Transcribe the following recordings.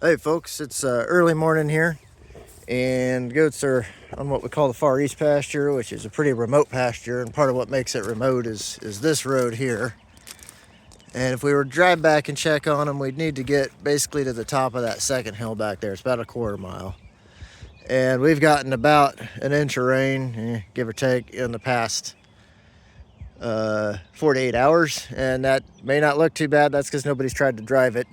Hey folks, it's early morning here, and goats are on what we call the Far East pasture, which is a pretty remote pasture. And part of what makes it remote is this road here. And if we were to drive back and check on them, we'd need to get basically to the top of that second hill back there. It's about a quarter mile, and we've gotten about an inch of rain, give or take, in the past 48 hours, and that may not look too bad. That's because nobody's tried to drive it.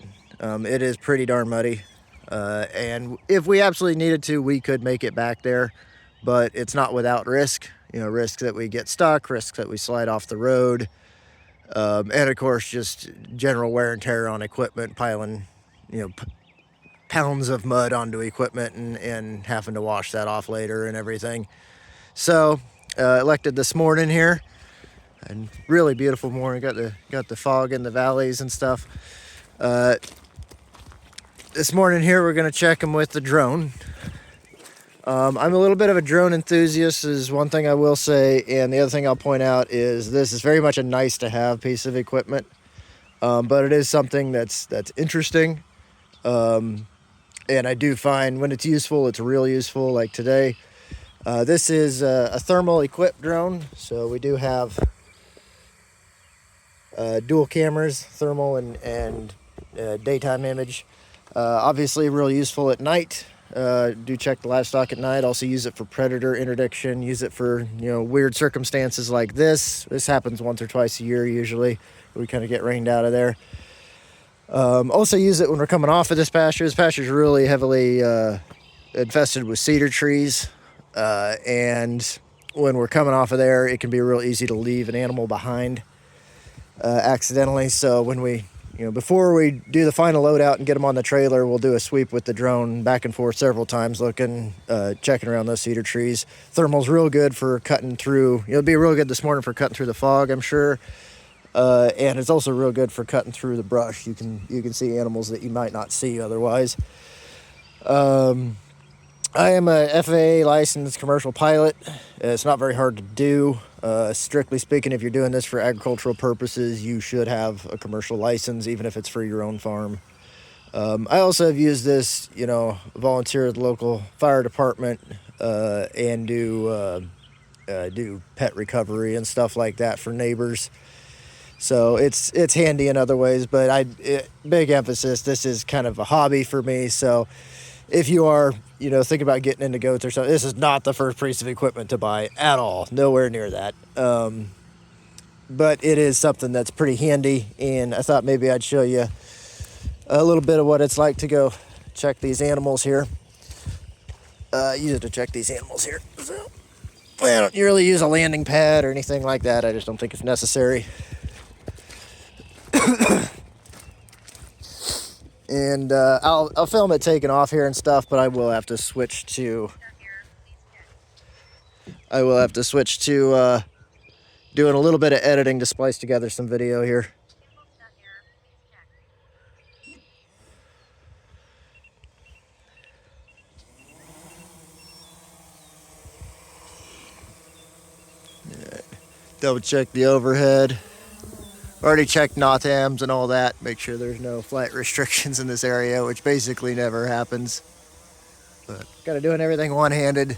It is pretty darn muddy. And if we absolutely needed to, we could make it back there, but it's not without risk. Risk that we get stuck, risk that we slide off the road, and of course, just general wear and tear on equipment, piling, pounds of mud onto equipment and having to wash that off later and everything. So, elected this morning here, and really beautiful morning. Got the fog in the valleys and stuff. Uh, this morning here, we're gonna check them with the drone. I'm a little bit of a drone enthusiast, is one thing I will say, and the other thing I'll point out is this is very much a nice to have piece of equipment, but it is something that's interesting, and I do find when it's useful, it's real useful. Like today, this is a thermal equipped drone, so we do have dual cameras, thermal and daytime image. Obviously, real useful at night. Do check the livestock at night. Also use it for predator interdiction. Use it for weird circumstances like this. This happens once or twice a year usually. We kind of get rained out of there. Also use it when we're coming off of this pasture. This pasture is really heavily infested with cedar trees, and when we're coming off of there, it can be real easy to leave an animal behind accidentally. So when we, before we do the final loadout and get them on the trailer, we'll do a sweep with the drone back and forth several times, looking, checking around those cedar trees. Thermal's real good for cutting through. It'll be real good this morning for cutting through the fog, I'm sure. And it's also real good for cutting through the brush. You can see animals that you might not see otherwise. I am a FAA licensed commercial pilot. It's not very hard to do. Strictly speaking, if you're doing this for agricultural purposes, you should have a commercial license, even if it's for your own farm. I also have used this, volunteer at the local fire department, and do pet recovery and stuff like that for neighbors. So it's handy in other ways, but big emphasis. This is kind of a hobby for me. So if you are, thinking about getting into goats or something, this is not the first piece of equipment to buy at all. Nowhere near that. But it is something that's pretty handy, and I thought maybe I'd show you a little bit of what it's like to go check these animals here. Use it to check these animals here. So, I don't really use a landing pad or anything like that. I just don't think it's necessary. And I'll film it taking off here and stuff, but I will have to switch to doing a little bit of editing to splice together some video here. Double check the overhead. Already checked NOTAMs and all that. Make sure there's no flight restrictions in this area, which basically never happens. But kind of doing everything one-handed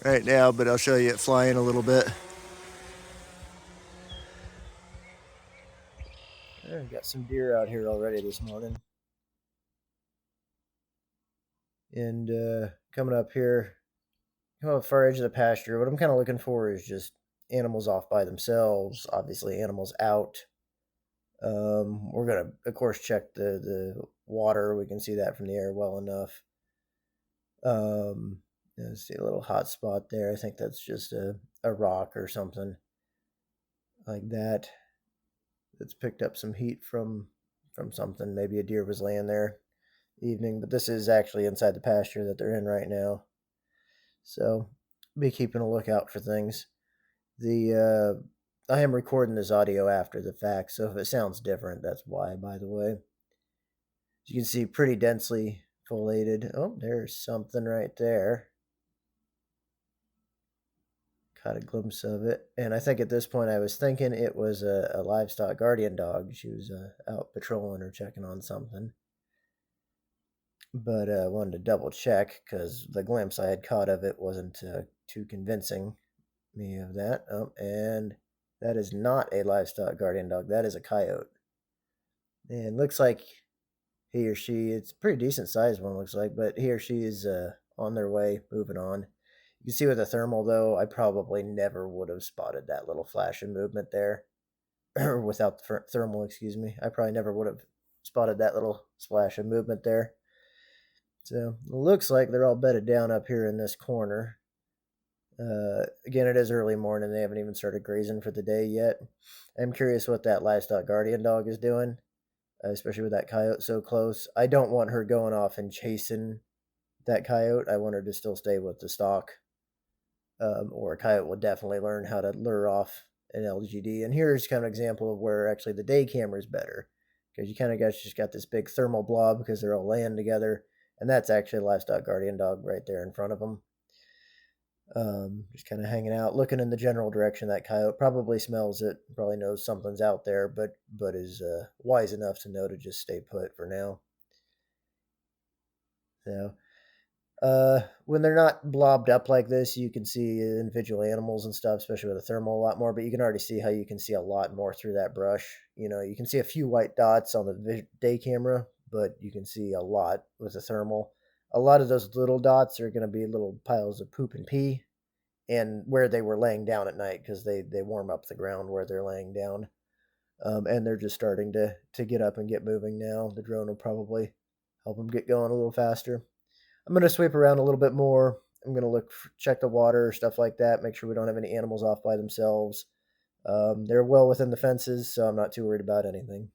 right now, but I'll show you it flying a little bit. Got some deer out here already this morning. And coming up here, coming up far edge of the pasture, what I'm kind of looking for is just animals off by themselves, obviously animals out. We're going to, of course, check the water. We can see that from the air well enough. See a little hot spot there. I think that's just a rock or something like that. That's picked up some heat from something. Maybe a deer was laying there evening, but this is actually inside the pasture that they're in right now. So be keeping a lookout for things. I am recording this audio after the fact, so if it sounds different, that's why, by the way. As you can see, pretty densely foliated. Oh, there's something right there. Caught a glimpse of it. And I think at this point I was thinking it was a livestock guardian dog. She was out patrolling or checking on something. but wanted to double check because the glimpse I had caught of it wasn't too convincing me of that. Oh, and that is not a livestock guardian dog. That is a coyote. And looks like he or she, it's a pretty decent sized one, looks like, but he or she is on their way, moving on. You can see with the thermal, though, I probably never would have spotted that little flash of movement there. Without the thermal, excuse me. I probably never would have spotted that little splash of movement there. So it looks like they're all bedded down up here in this corner. Again, it is early morning. They haven't even started grazing for the day yet. I'm curious what that livestock guardian dog is doing, especially with that coyote so close. I don't want her going off and chasing that coyote. I want her to still stay with the stock, or a coyote will definitely learn how to lure off an LGD. And here's kind of an example of where actually the day camera is better, because you kind of just got this big thermal blob because they're all laying together, and that's actually a livestock guardian dog right there in front of them. Just kind of hanging out, looking in the general direction. That coyote probably smells it, probably knows something's out there, but is wise enough to know to just stay put for now. So, when they're not blobbed up like this, you can see individual animals and stuff, especially with a thermal a lot more. But you can already see how you can see a lot more through that brush. You know, you can see a few white dots on the day camera, but you can see a lot with the thermal. A lot of those little dots are going to be little piles of poop and pee, and where they were laying down at night because they warm up the ground where they're laying down. And they're just starting to get up and get moving now. The drone will probably help them get going a little faster. I'm going to sweep around a little bit more. I'm going to check the water, stuff like that, make sure we don't have any animals off by themselves. They're well within the fences, so I'm not too worried about anything.